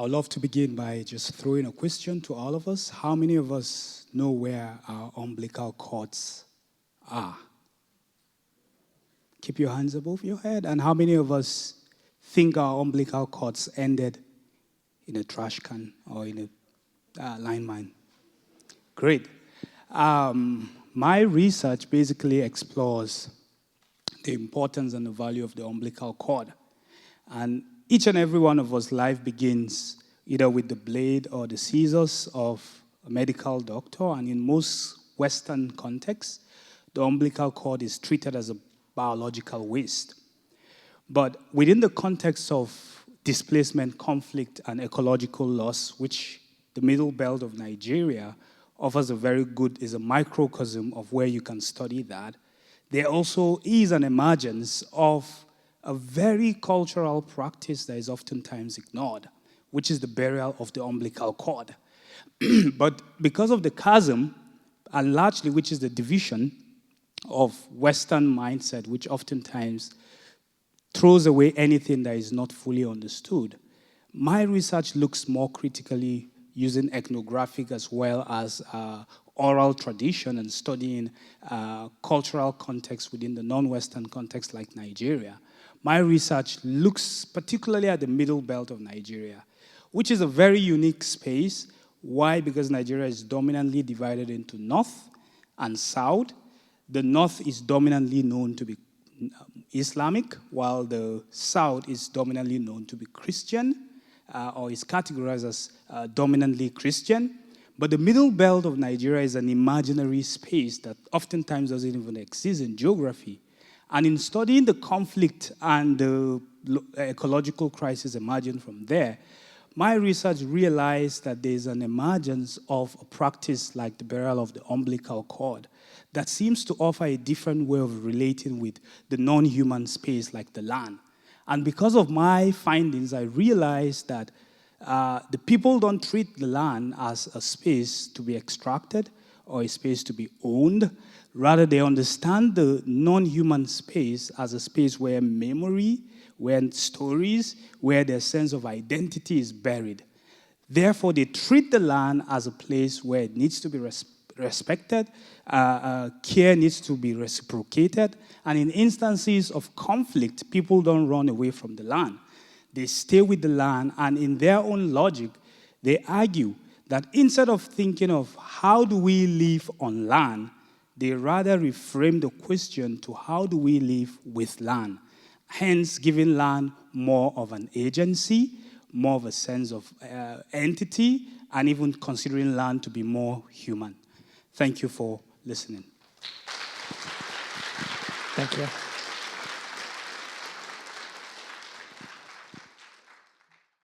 I would love to begin by just throwing a question to all of us. How many of us know where our umbilical cords are? Keep your hands above your head. And how many of us think our umbilical cords ended in a trash can or in a line mine? Great. My research basically explores the importance and the value of the umbilical cord. And each and every one of us, life begins either with the blade or the scissors of a medical doctor. And in most Western contexts, the umbilical cord is treated as a biological waste. But within the context of displacement, conflict, and ecological loss, which the middle belt of Nigeria offers is a microcosm of where you can study that, there also is an emergence of a very cultural practice that is oftentimes ignored, which is the burial of the umbilical cord. But because of the chasm, and largely which is the division of Western mindset, which oftentimes throws away anything that is not fully understood, my research looks more critically using ethnographic as well as oral tradition and studying cultural context within the non-Western context like Nigeria. My research looks particularly at the middle belt of Nigeria, which is a very unique space. Why? Because Nigeria is dominantly divided into north and south. The north is dominantly known to be Islamic, while the south is dominantly known to be Christian, or is categorized as dominantly Christian. But the middle belt of Nigeria is an imaginary space that oftentimes doesn't even exist in geography. And in studying the conflict and the ecological crisis emerging from there, my research realized that there's an emergence of a practice like the burial of the umbilical cord that seems to offer a different way of relating with the non-human space like the land. And because of my findings, I realized that the people don't treat the land as a space to be extracted or a space to be owned. Rather, they understand the non-human space as a space where memory, where stories, where their sense of identity is buried. Therefore, they treat the land as a place where it needs to be respected, care needs to be reciprocated, and in instances of conflict, people don't run away from the land. They stay with the land, and in their own logic, they argue that instead of thinking of how do we live on land, they rather reframe the question to how do we live with land, hence giving land more of an agency, more of a sense of entity, and even considering land to be more human. Thank you for listening. Thank you.